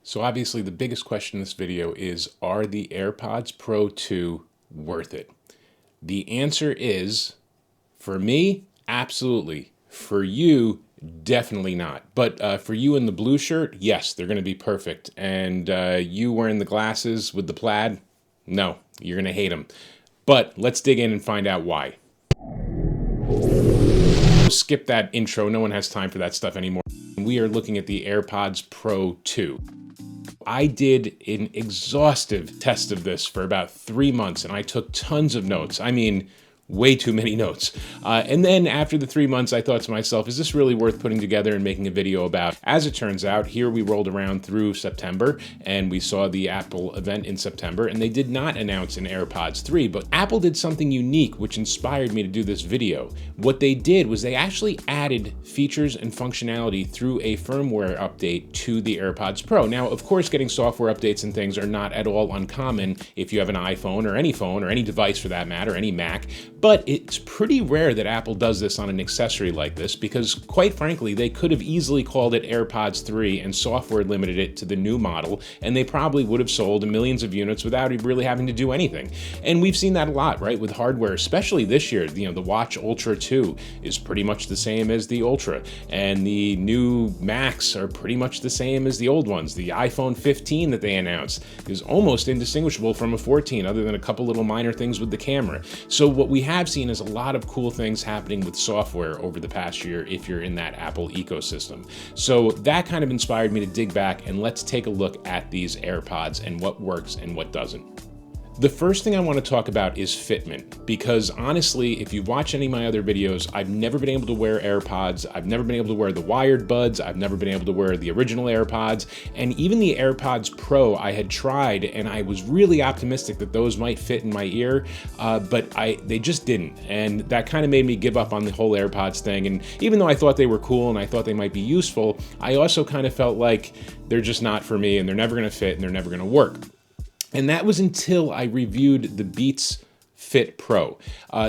So obviously the biggest question in this video is, are the AirPods Pro 2 worth it? The answer is, for me, absolutely. For you, definitely not. But for you in the blue shirt, yes, they're going to be perfect. And you wearing the glasses with the plaid, no, you're going to hate them. But let's dig in and find out why. Skip that intro. No one has time for that stuff anymore. We are looking at the AirPods Pro 2. I did an exhaustive test of this for about 3 months, and I took tons of notes. I mean, way too many notes. And then after the 3 months, I thought to myself, is this really worth putting together and making a video about? As it turns out, here we rolled around through September, and we saw the Apple event in September, and they did not announce an AirPods 3, but Apple did something unique, which inspired me to do this video. What they did was they actually added features and functionality through a firmware update to the AirPods Pro. Now, of course, getting software updates and things are not at all uncommon if you have an iPhone or any device for that matter, any Mac. But it's pretty rare that Apple does this on an accessory like this because, quite frankly, they could have easily called it AirPods 3 and software limited it to the new model, and they probably would have sold millions of units without really having to do anything. And we've seen that a lot, right, with hardware, especially this year. You know, the Watch Ultra 2 is pretty much the same as the Ultra, and the new Macs are pretty much the same as the old ones. The iPhone 15 that they announced is almost indistinguishable from a 14, other than a couple little minor things with the camera. So what we have seen is a lot of cool things happening with software over the past year if you're in that Apple ecosystem. So that kind of inspired me to dig back and let's take a look at these AirPods and what works and what doesn't. The first thing I want to talk about is fitment, because honestly, if you've watched any of my other videos, I've never been able to wear AirPods, I've never been able to wear the wired buds, I've never been able to wear the original AirPods, and even the AirPods Pro I had tried, and I was really optimistic that those might fit in my ear, but they just didn't, and that kind of made me give up on the whole AirPods thing. And even though I thought they were cool and I thought they might be useful, I also kind of felt like they're just not for me, and they're never going to fit, and they're never going to work. And that was until I reviewed the Beats Fit Pro.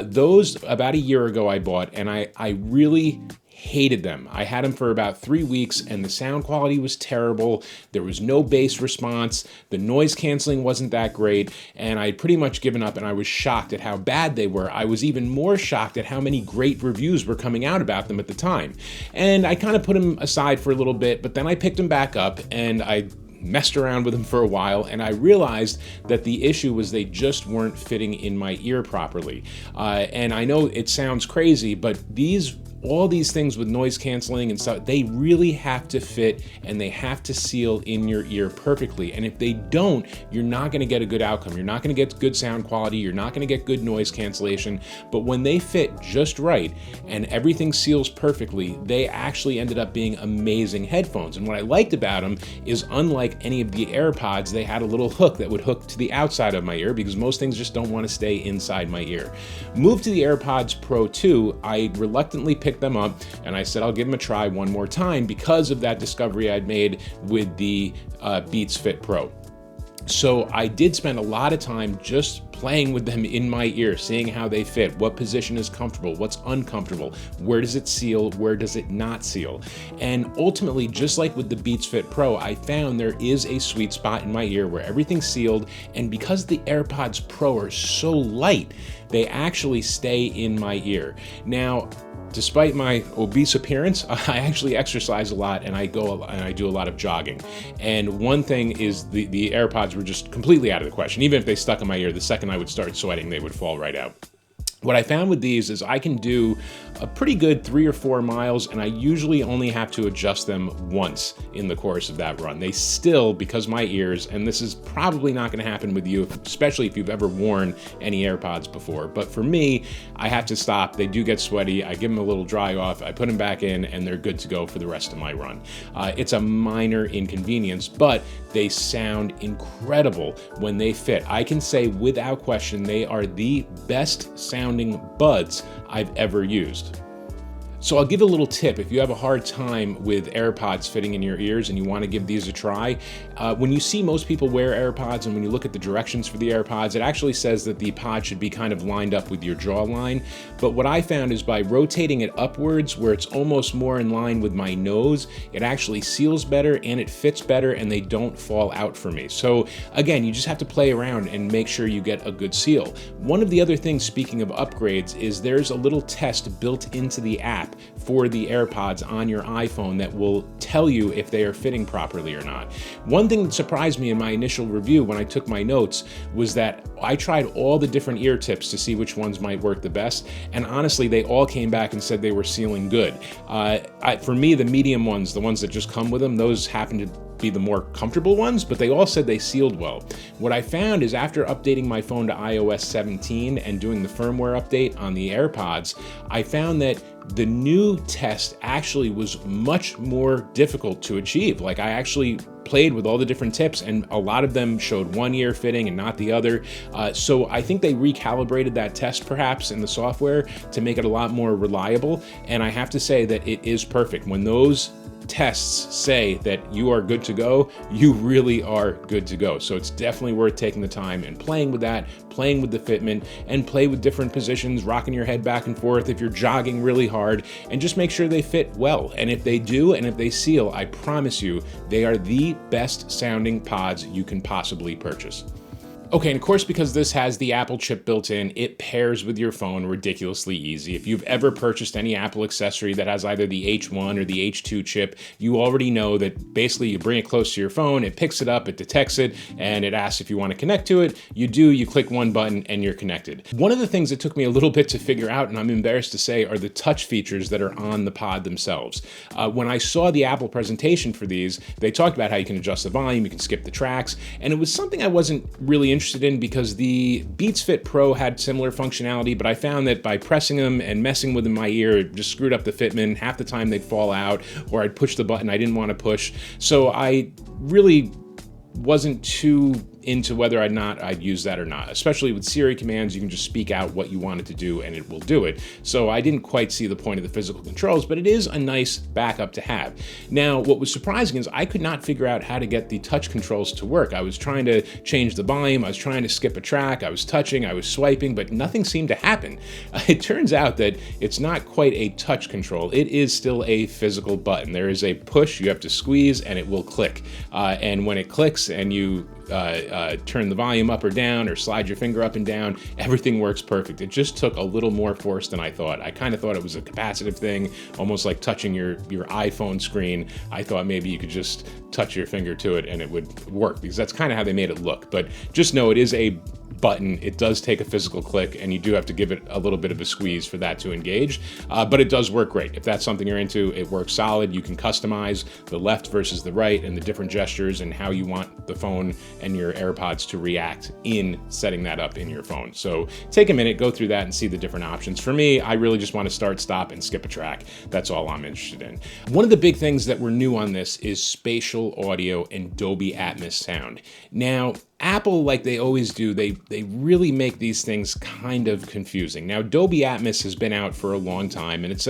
Those about a year ago I bought, and I really hated them. I had them for about 3 weeks, and the sound quality was terrible. There was no bass response. The noise canceling wasn't that great, and I'd pretty much given up, and I was shocked at how bad they were. I was even more shocked at how many great reviews were coming out about them at the time. And I kind of put them aside for a little bit, but then I picked them back up, and I messed around with them for a while, and I realized that the issue was they just weren't fitting in my ear properly. And I know it sounds crazy, but all these things with noise canceling and stuff, they really have to fit and they have to seal in your ear perfectly. And if they don't, you're not going to get a good outcome. You're not going to get good sound quality. You're not going to get good noise cancellation. But when they fit just right and everything seals perfectly, they actually ended up being amazing headphones. And what I liked about them is, unlike any of the AirPods, they had a little hook that would hook to the outside of my ear, because most things just don't want to stay inside my ear. Moved to the AirPods Pro 2, I reluctantly picked them up, and I said I'll give them a try one more time because of that discovery I'd made with the Beats Fit Pro. So I did spend a lot of time just playing with them in my ear, seeing how they fit, what position is comfortable, what's uncomfortable, where does it seal, where does it not seal. And ultimately, just like with the Beats Fit Pro, I found there is a sweet spot in my ear where everything's sealed, and because the AirPods Pro are so light, they actually stay in my ear. Now, despite my obese appearance, I actually exercise a lot, and I do a lot of jogging. And one thing is the AirPods were just completely out of the question. Even if they stuck in my ear, the second I would start sweating, they would fall right out. What I found with these is I can do a pretty good 3 or 4 miles, and I usually only have to adjust them once in the course of that run. They still, because my ears, and this is probably not going to happen with you, especially if you've ever worn any AirPods before, but for me, I have to stop. They do get sweaty. I give them a little dry off. I put them back in, and they're good to go for the rest of my run. It's a minor inconvenience, but they sound incredible when they fit. I can say without question they are the best sounding buds I've ever used. So I'll give a little tip. If you have a hard time with AirPods fitting in your ears and you want to give these a try, when you see most people wear AirPods and when you look at the directions for the AirPods, it actually says that the pod should be kind of lined up with your jawline. But what I found is by rotating it upwards, where it's almost more in line with my nose, it actually seals better and it fits better and they don't fall out for me. So again, you just have to play around and make sure you get a good seal. One of the other things, speaking of upgrades, is there's a little test built into the app for the AirPods on your iPhone that will tell you if they are fitting properly or not. One thing that surprised me in my initial review when I took my notes was that I tried all the different ear tips to see which ones might work the best, and honestly, they all came back and said they were sealing good. For me, the medium ones, the ones that just come with them, those happen to be the more comfortable ones, but they all said they sealed well. What I found is after updating my phone to iOS 17 and doing the firmware update on the AirPods, I found that the new test actually was much more difficult to achieve. Like, I actually played with all the different tips and a lot of them showed one ear fitting and not the other. So I think they recalibrated that test perhaps in the software to make it a lot more reliable. And I have to say that it is perfect. When those tests say that you are good to go, you really are good to go. So it's definitely worth taking the time and playing with that, playing with the fitment, and play with different positions, rocking your head back and forth if you're jogging really hard, and just make sure they fit well. And if they do, and if they seal, I promise you, they are the best sounding pods you can possibly purchase. Okay, and of course, because this has the Apple chip built in, it pairs with your phone ridiculously easy. If you've ever purchased any Apple accessory that has either the H1 or the H2 chip, you already know that basically you bring it close to your phone, it picks it up, it detects it, and it asks if you want to connect to it. You do, you click one button, and you're connected. One of the things that took me a little bit to figure out, and I'm embarrassed to say, are the touch features that are on the pod themselves. When I saw the Apple presentation for these, they talked about how you can adjust the volume, you can skip the tracks, and it was something I wasn't really interested in because the Beats Fit Pro had similar functionality, but I found that by pressing them and messing with them in my ear, it just screwed up the fitment. Half the time they'd fall out, or I'd push the button I didn't want to push. So I really wasn't too into whether or not I'd use that or not. Especially with Siri commands, you can just speak out what you want it to do and it will do it. So I didn't quite see the point of the physical controls, but it is a nice backup to have. Now, what was surprising is I could not figure out how to get the touch controls to work. I was trying to change the volume, I was trying to skip a track, I was touching, I was swiping, but nothing seemed to happen. It turns out that it's not quite a touch control. It is still a physical button. There is a push, you have to squeeze, and it will click. And when it clicks and you turn the volume up or down or slide your finger up and down, everything works perfect. It just took a little more force than I thought. I kind of thought it was a capacitive thing, almost like touching your iPhone screen. I thought maybe you could just touch your finger to it and it would work, because that's kind of how they made it look. But just know it is a button. It does take a physical click, and you do have to give it a little bit of a squeeze for that to engage, but it does work great. If that's something you're into, it works solid. You can customize the left versus the right and the different gestures and how you want the phone and your AirPods to react in setting that up in your phone. So take a minute, go through that and see the different options. For me, I really just want to start, stop, and skip a track. That's all I'm interested in. One of the big things that were new on this is spatial audio and Dolby Atmos sound. Now, Apple, like they always do, they really make these things kind of confusing. Now, Dolby Atmos has been out for a long time, and it's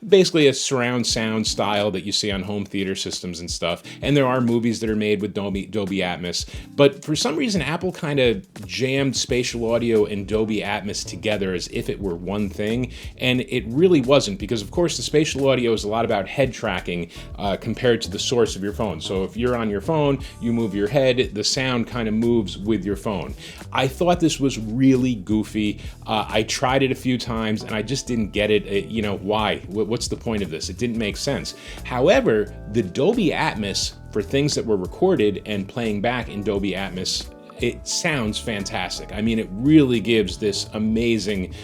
basically a surround sound style that you see on home theater systems and stuff. And there are movies that are made with Dolby Atmos. But for some reason, Apple kind of jammed spatial audio and Dolby Atmos together as if it were one thing. And it really wasn't, because of course the spatial audio is a lot about head tracking compared to the source of your phone. So if you're on your phone, you move your head, the sound kind of moves with your phone. I thought this was really goofy. I tried it a few times and I just didn't get it. You know, why? What's the point of this? It didn't make sense. However, the Dolby Atmos for things that were recorded and playing back in Dolby Atmos, it sounds fantastic. I mean, it really gives this amazing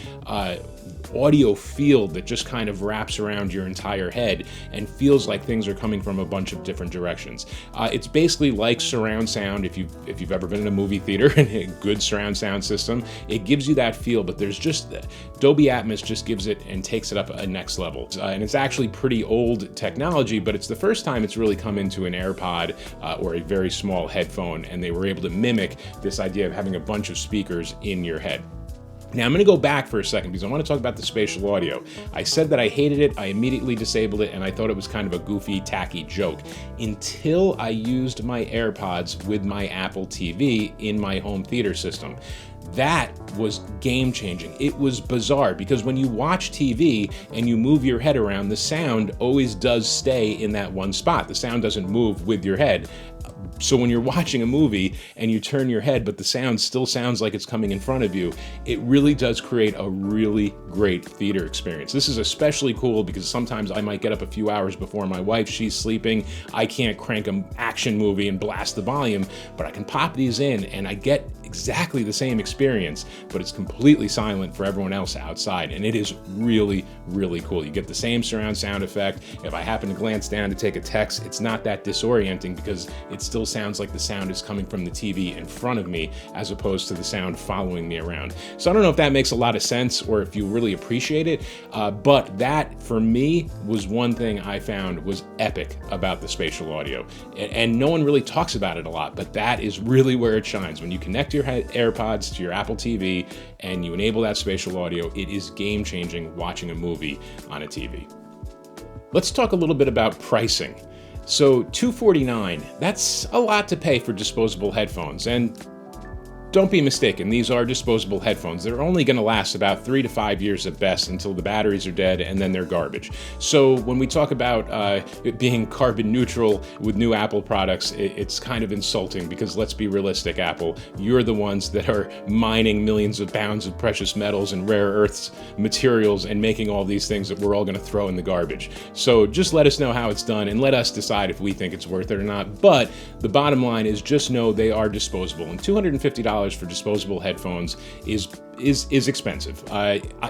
audio field that just kind of wraps around your entire head and feels like things are coming from a bunch of different directions. It's basically like surround sound. If you've ever been in a movie theater and a good surround sound system, it gives you that feel, but there's just Dolby Atmos just gives it and takes it up a next level. And it's actually pretty old technology, but it's the first time it's really come into an AirPod or a very small headphone, and they were able to mimic this idea of having a bunch of speakers in your head. Now I'm going to go back for a second because I want to talk about the spatial audio. I said that I hated it, I immediately disabled it, and I thought it was kind of a goofy, tacky joke until I used my AirPods with my Apple TV in my home theater system. That was game changing. It was bizarre because when you watch TV and you move your head around, the sound always does stay in that one spot. The sound doesn't move with your head. So when you're watching a movie and you turn your head, but the sound still sounds like it's coming in front of you, it really does create a really great theater experience. This is especially cool because sometimes I might get up a few hours before my wife, she's sleeping. I can't crank an action movie and blast the volume, but I can pop these in and I get exactly the same experience, but it's completely silent for everyone else outside. And it is really, really cool. You get the same surround sound effect. If I happen to glance down to take a text, it's not that disorienting because it still sounds like the sound is coming from the TV in front of me as opposed to the sound following me around. So I don't know if that makes a lot of sense or if you really appreciate it, but that for me was one thing I found was epic about the spatial audio. And no one really talks about it a lot, but that is really where it shines. When you connect your AirPods to your Apple TV and you enable that spatial audio, it is game changing watching a movie on a TV. Let's talk a little bit about pricing. So $249, that's a lot to pay for disposable headphones, and don't be mistaken, these are disposable headphones. They're only going to last about 3 to 5 years at best until the batteries are dead and then they're garbage. So when we talk about it being carbon neutral with new Apple products, it's kind of insulting because let's be realistic, Apple, you're the ones that are mining millions of pounds of precious metals and rare earths materials and making all these things that we're all going to throw in the garbage. So just let us know how it's done and let us decide if we think it's worth it or not. But the bottom line is just know they are disposable, and $250 for disposable headphones is expensive.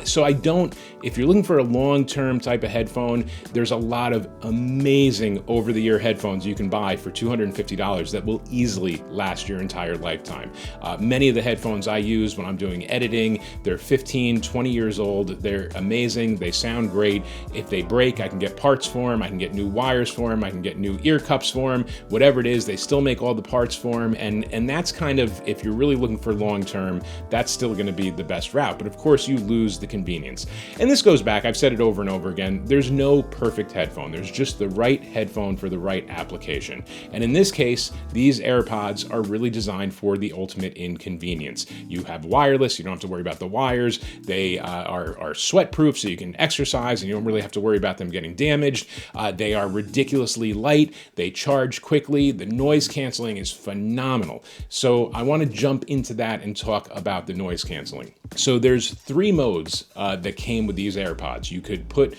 So I don't, if you're looking for a long-term type of headphone, there's a lot of amazing over-the-ear headphones you can buy for $250 that will easily last your entire lifetime. Many of the headphones I use when I'm doing editing, they're 15, 20 years old. They're amazing. They sound great. If they break, I can get parts for them. I can get new wires for them. I can get new ear cups for them. Whatever it is, they still make all the parts for them. And that's kind of, if you're really looking for long-term, that's still going to be the best route. But of course, you lose the convenience. And this goes back, I've said it over and over again, there's no perfect headphone. There's just the right headphone for the right application. And in this case, these AirPods are really designed for the ultimate inconvenience. You have wireless, you don't have to worry about the wires. They are sweat-proof, so you can exercise and you don't really have to worry about them getting damaged. They are ridiculously light. They charge quickly. The noise canceling is phenomenal. So I want to jump into that and talk about the noise canceling. So there's 3 modes that came with these AirPods. You could put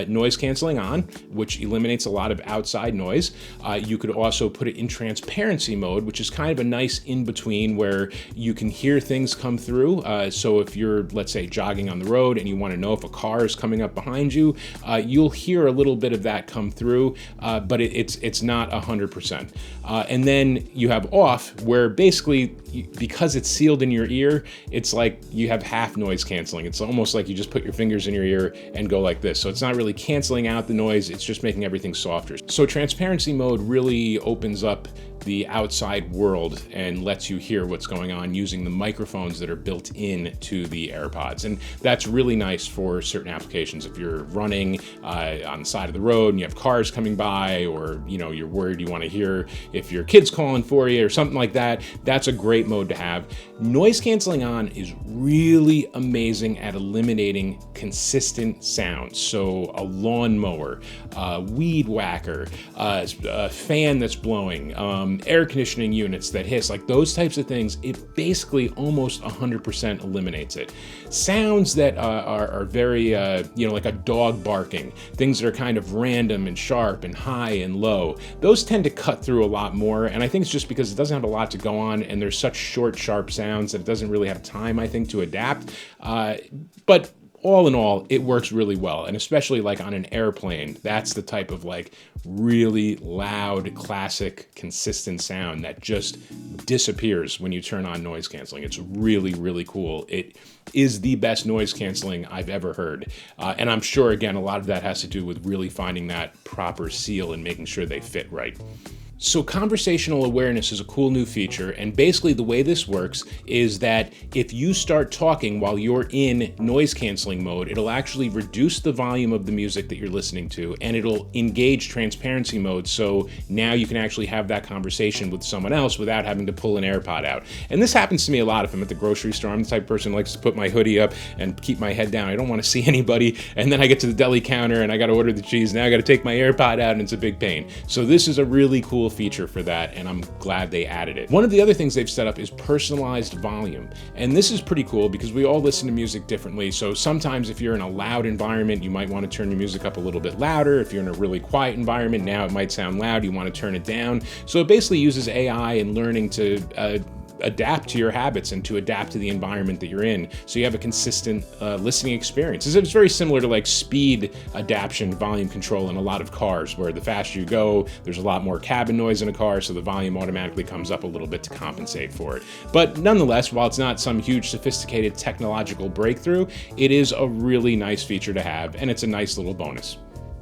noise canceling on, which eliminates a lot of outside noise. You could also put it in transparency mode, which is kind of a nice in-between where you can hear things come through. So if you're, let's say, jogging on the road and you want to know if a car is coming up behind you, you'll hear a little bit of that come through, but it's not 100%. And then you have off, where basically, because it's sealed in your ear, it's like you have half noise canceling. It's almost like you just put your fingers in your ear and go like this. So it's not really canceling out the noise, it's just making everything softer. So transparency mode really opens up the outside world and lets you hear what's going on using the microphones that are built in to the AirPods. And that's really nice for certain applications. If you're running on the side of the road and you have cars coming by, or you're worried you want to hear if your kid's calling for you or something like that, that's a great mode to have. Noise canceling on is really amazing at eliminating consistent sounds. So a lawnmower, weed whacker, a fan that's blowing, air conditioning units that hiss, like those types of things, it basically almost 100% eliminates it. Sounds that are very, like a dog barking, things that are kind of random and sharp and high and low, those tend to cut through a lot more. And I think it's just because it doesn't have a lot to go on and there's such short, sharp sounds that it doesn't really have time, I think, to adapt. But all in all, it works really well. And especially like on an airplane, that's the type of like really loud, classic, consistent sound that just disappears when you turn on noise canceling. It's really, really cool. It is the best noise canceling I've ever heard. And I'm sure, again, a lot of that has to do with really finding that proper seal and making sure they fit right. So conversational awareness is a cool new feature, and basically the way this works is that if you start talking while you're in noise canceling mode, it'll actually reduce the volume of the music that you're listening to, and it'll engage transparency mode, so now you can actually have that conversation with someone else without having to pull an AirPod out. And this happens to me a lot if I'm at the grocery store. I'm the type of person who likes to put my hoodie up and keep my head down. I don't want to see anybody, and then I get to the deli counter and I got to order the cheese. Now I got to take my AirPod out and it's a big pain. So this is a really cool feature for that, and I'm glad they added it. One of the other things they've set up is personalized volume, and this is pretty cool because we all listen to music differently. So sometimes if you're in a loud environment, you might want to turn your music up a little bit louder. If you're in a really quiet environment, now it might sound loud, you want to turn it down. So it basically uses AI and learning to adapt to your habits and to adapt to the environment that you're in, so you have a consistent listening experience. It's very similar to like speed adaptation, volume control in a lot of cars, where the faster you go, there's a lot more cabin noise in a car, so the volume automatically comes up a little bit to compensate for it. But nonetheless, while it's not some huge sophisticated technological breakthrough, it is a really nice feature to have, and it's a nice little bonus.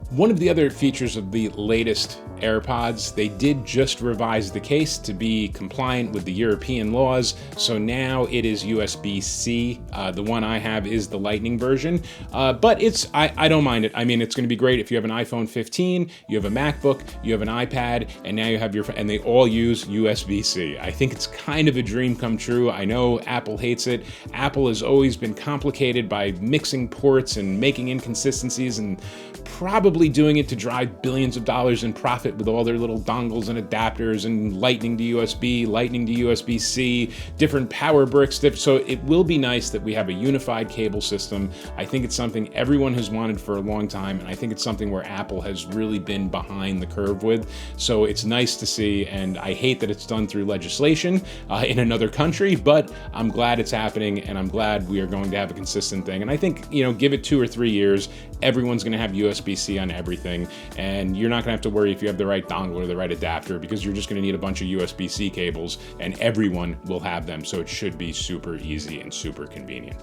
One of the other features of the latest AirPods, they did just revise the case to be compliant with the European laws, so now it is USB-C. The one I have is the Lightning version, but I don't mind it. I mean, it's going to be great if you have an iPhone 15, you have a MacBook, you have an iPad, and now you have and they all use USB-C. I think it's kind of a dream come true. I know Apple hates it. Apple has always been complicated by mixing ports and making inconsistencies, and probably doing it to drive billions of dollars in profit with all their little dongles and adapters and Lightning to USB, Lightning to USB-C, different power bricks. So it will be nice that we have a unified cable system. I think it's something everyone has wanted for a long time, and I think it's something where Apple has really been behind the curve with. So it's nice to see, and I hate that it's done through legislation in another country, but I'm glad it's happening, and I'm glad we are going to have a consistent thing. And I think, give it 2 or 3 years, everyone's going to have USB-C on everything, and you're not going to have to worry if you have the right dongle or the right adapter, because you're just going to need a bunch of USB-C cables, and everyone will have them, so it should be super easy and super convenient.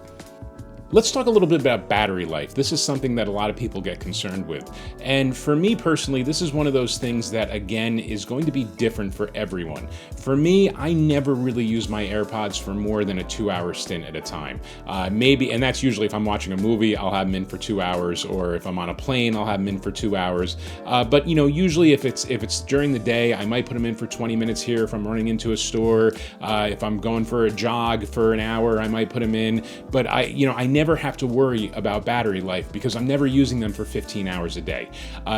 Let's talk a little bit about battery life. This is something that a lot of people get concerned with. And for me personally, this is one of those things that, again, is going to be different for everyone. For me, I never really use my AirPods for more than a 2-hour stint at a time. Maybe, and that's usually if I'm watching a movie, I'll have them in for 2 hours, or if I'm on a plane, I'll have them in for 2 hours. But usually if it's during the day, I might put them in for 20 minutes here if I'm running into a store. If I'm going for a jog for an hour, I might put them in. But I never have to worry about battery life because I'm never using them for 15 hours a day.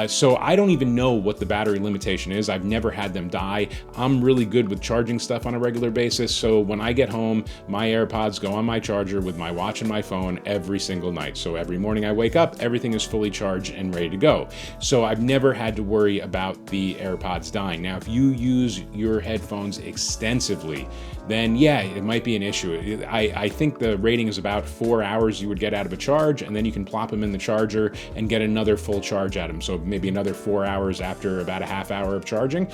So I don't even know what the battery limitation is. I've never had them die. I'm really good with charging stuff on a regular basis. So when I get home, my AirPods go on my charger with my watch and my phone every single night. So every morning I wake up, everything is fully charged and ready to go. So I've never had to worry about the AirPods dying. Now, if you use your headphones extensively, then yeah, it might be an issue. I think the rating is about 4 hours you would get out of a charge, and then you can plop them in the charger and get another full charge out of them. So maybe another 4 hours after about a half hour of charging.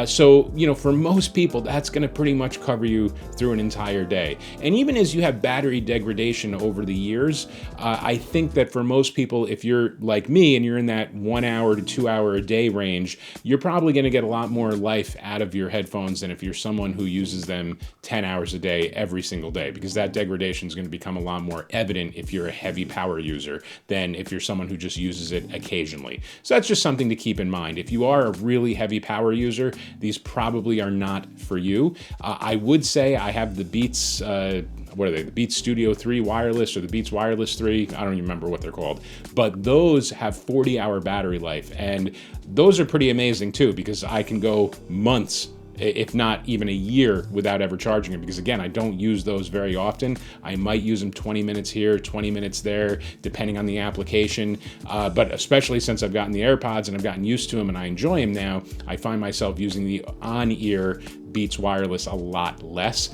So for most people, that's going to pretty much cover you through an entire day. And even as you have battery degradation over the years, I think that for most people, if you're like me and you're in that 1 hour to 2 hour a day range, you're probably going to get a lot more life out of your headphones than if you're someone who uses them 10 hours a day every single day, because that degradation is going to become a lot more evident if you're a heavy power user than if you're someone who just uses it occasionally. So that's just something to keep in mind. If you are a really heavy power user, these probably are not for you. I would say I have the Beats, what are they? The Beats Studio 3 Wireless or the Beats Wireless 3. I don't even remember what they're called. But those have 40-hour battery life. And those are pretty amazing too, because I can go months, if not even a year, without ever charging them, because again, I don't use those very often. I might use them 20 minutes here, 20 minutes there, depending on the application. But especially since I've gotten the AirPods and I've gotten used to them and I enjoy them now, I find myself using the on-ear Beats Wireless a lot less.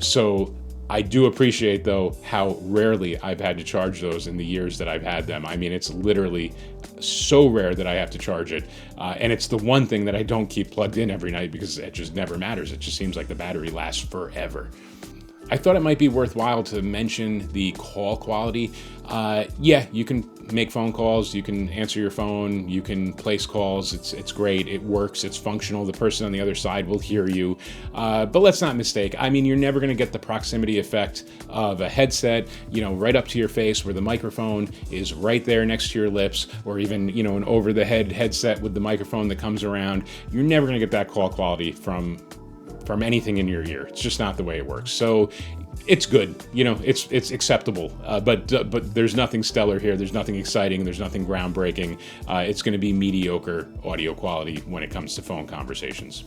So I do appreciate, though, how rarely I've had to charge those in the years that I've had them. I mean, it's literally so rare that I have to charge it. And it's the one thing that I don't keep plugged in every night because it just never matters. It just seems like the battery lasts forever. I thought it might be worthwhile to mention the call quality. Yeah, you can make phone calls, you can answer your phone, you can place calls. It's great, it works, it's functional. The person on the other side will hear you. But let's not mistake. I mean, you're never going to get the proximity effect of a headset, you know, right up to your face where the microphone is right there next to your lips, or even, you know, an over-the-head headset with the microphone that comes around. You're never going to get that call quality from anything in your ear. It's just not the way it works. So it's good, you know, it's acceptable, but there's nothing stellar here. There's nothing exciting. There's nothing groundbreaking. It's going to be mediocre audio quality when it comes to phone conversations.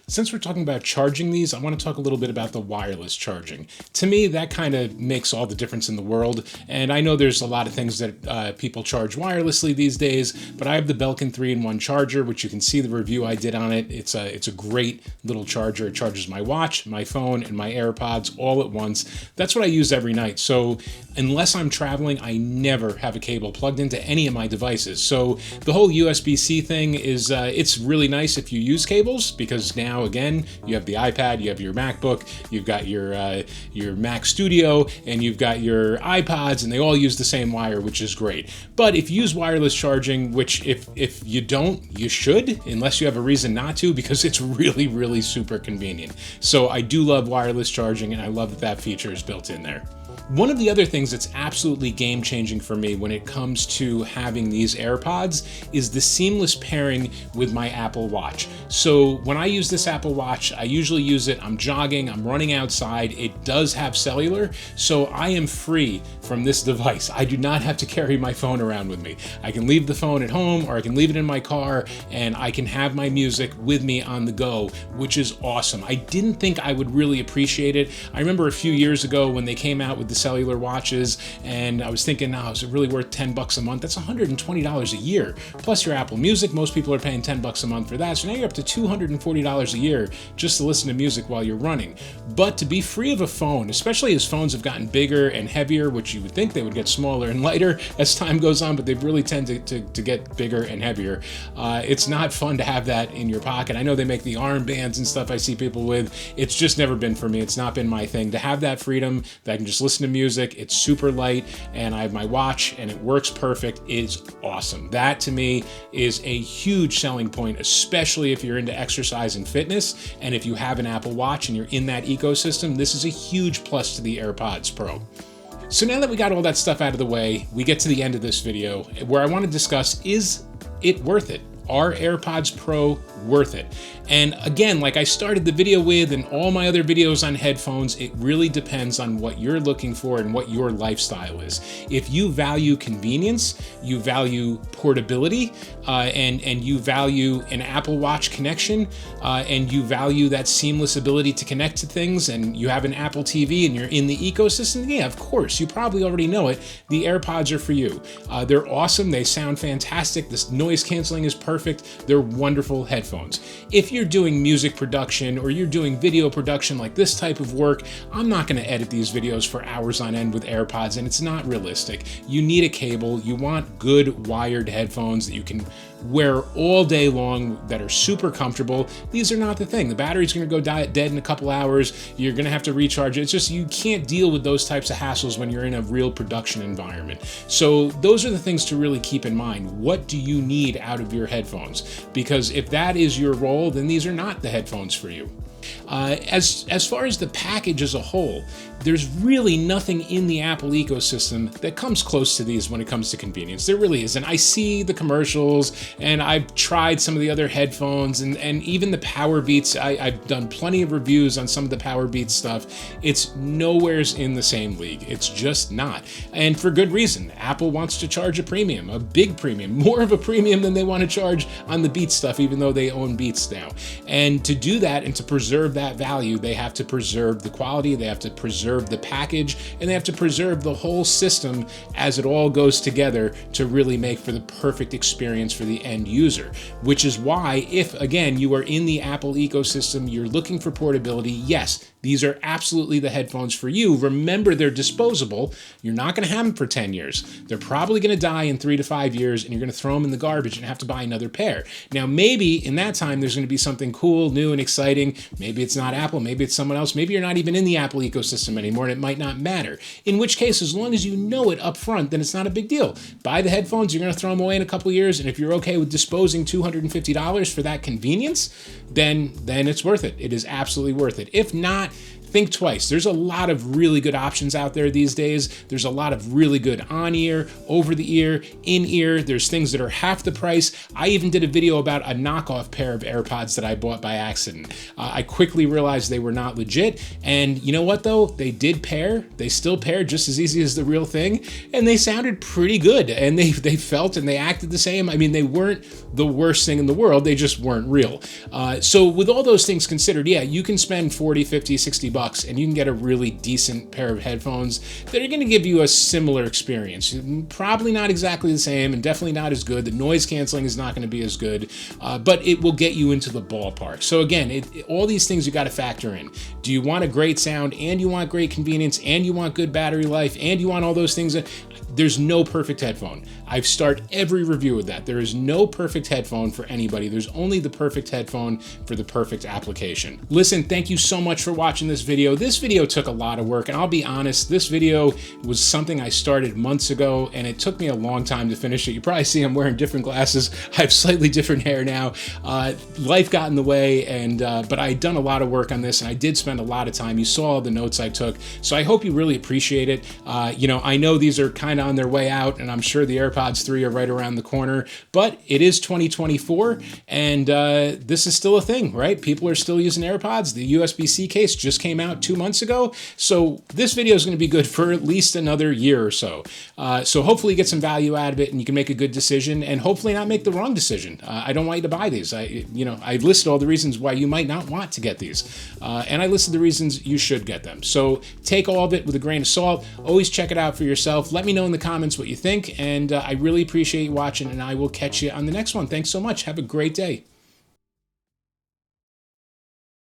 Since we're talking about charging these, I want to talk a little bit about the wireless charging. To me, that kind of makes all the difference in the world. And I know there's a lot of things that people charge wirelessly these days, but I have the Belkin 3-in-1 charger, which you can see the review I did on it. It's a great little charger. It charges my watch, my phone, and my AirPods all at once. That's what I use every night. So unless I'm traveling, I never have a cable plugged into any of my devices. So the whole USB-C thing is, it's really nice if you use cables, because now again, you have the iPad, you have your MacBook, you've got your Mac Studio, and you've got your iPods, and they all use the same wire, which is great. But if you use wireless charging, which if you don't, you should, unless you have a reason not to, because it's really, really super convenient. So I do love wireless charging, and I love that that feature is built in there. One of the other things that's absolutely game-changing for me when it comes to having these AirPods is the seamless pairing with my Apple Watch. So when I use this Apple Watch, I usually use it, I'm jogging, I'm running outside, it does have cellular, so I am free from this device. I do not have to carry my phone around with me. I can leave the phone at home, or I can leave it in my car, and I can have my music with me on the go, which is awesome. I didn't think I would really appreciate it. I remember a few years ago when they came out with the cellular watches, and I was thinking, oh, is it really worth $10 a month? That's $120 a year. Plus your Apple Music, most people are paying $10 a month for that. So now you're up to $240 a year just to listen to music while you're running. But to be free of a phone, especially as phones have gotten bigger and heavier, which you would think they would get smaller and lighter as time goes on, but they really tend to get bigger and heavier. It's not fun to have that in your pocket. I know they make the armbands and stuff I see people with. It's just never been for me. It's not been my thing. To have that freedom that I can just listen to music, it's super light, and I have my watch and it works perfect, is awesome. That to me is a huge selling point, especially if you're into exercise and fitness, and if you have an Apple Watch and you're in that ecosystem, this is a huge plus to the AirPods Pro. So now that we got all that stuff out of the way, we get to the end of this video where I want to discuss, is it worth it? Are AirPods Pro worth it? And again, like I started the video with, and all my other videos on headphones, it really depends on what you're looking for and what your lifestyle is. If you value convenience, you value portability, and you value an Apple Watch connection, and you value that seamless ability to connect to things, and you have an Apple TV and you're in the ecosystem, yeah, of course, you probably already know it. The AirPods are for you. They're awesome. They sound fantastic. This noise canceling is perfect. They're wonderful headphones. If you're doing music production or you're doing video production, like this type of work, I'm not going to edit these videos for hours on end with AirPods, and it's not realistic. You need a cable. You want good wired headphones that you can wear all day long, that are super comfortable. These are not the thing. The battery's going to go dead in a couple hours. You're going to have to recharge it. It's just, you can't deal with those types of hassles when you're in a real production environment. So those are the things to really keep in mind. What do you need out of your headphones? Because if that is your role, then these are not the headphones for you. As far as the package as a whole, there's really nothing in the Apple ecosystem that comes close to these when it comes to convenience. There really isn't. I see the commercials, and I've tried some of the other headphones, and even the Powerbeats. I've done plenty of reviews on some of the Powerbeats stuff. It's nowheres in the same league. It's just not. And for good reason. Apple wants to charge a premium, a big premium, more of a premium than they want to charge on the Beats stuff, even though they own Beats now. And to do that and to preserve that value, they have to preserve the quality, they have to preserve the package, and they have to preserve the whole system as it all goes together to really make for the perfect experience for the the end user, which is why if, again, you are in the Apple ecosystem, you're looking for portability, yes, these are absolutely the headphones for you. Remember, they're disposable. You're not going to have them for 10 years. They're probably going to die in 3 to 5 years, and you're going to throw them in the garbage and have to buy another pair. Now, maybe in that time, there's going to be something cool, new, and exciting. Maybe it's not Apple. Maybe it's someone else. Maybe you're not even in the Apple ecosystem anymore, and it might not matter. In which case, as long as you know it up front, then it's not a big deal. Buy the headphones. You're going to throw them away in a couple of years, and if you're okay with disposing $250 for that convenience, then it's worth it. It is absolutely worth it. If not, think twice. There's a lot of really good options out there these days. There's a lot of really good on-ear, over-the-ear, in-ear. There's things that are half the price. I even did a video about a knockoff pair of AirPods that I bought by accident. I quickly realized they were not legit. And you know what though? They did pair. They still pair just as easy as the real thing. And they sounded pretty good. And they felt and they acted the same. I mean, they weren't the worst thing in the world. They just weren't real. So with all those things considered, yeah, you can spend 40, 50, 60 bucks and you can get a really decent pair of headphones that are going to give you a similar experience. Probably not exactly the same and definitely not as good. The noise canceling is not going to be as good, but it will get you into the ballpark. So again, all these things you got to factor in. Do you want a great sound and you want great convenience and you want good battery life and you want all those things? There's no perfect headphone. I've started every review with that. There is no perfect headphone for anybody. There's only the perfect headphone for the perfect application. Listen, thank you so much for watching this video. This video took a lot of work, and I'll be honest, this video was something I started months ago, and it took me a long time to finish it. You probably see I'm wearing different glasses. I have slightly different hair now. Life got in the way, and but I had done a lot of work on this, and I did spend a lot of time. You saw the notes I took, so I hope you really appreciate it. You know, I know these are kind of on their way out, and I'm sure the AirPods 3 are right around the corner, but it is 2024, and this is still a thing, right? People are still using AirPods. The USB-C case just came out 2 months ago, so this video is going to be good for at least another year or so. So hopefully you get some value out of it, and you can make a good decision, and hopefully not make the wrong decision. I don't want you to buy these. I listed all the reasons why you might not want to get these, and I listed the reasons you should get them. So take all of it with a grain of salt. Always check it out for yourself. Let me know in the comments what you think, and I really appreciate you watching, and I will catch you on the next one. Thanks so much. Have a great day.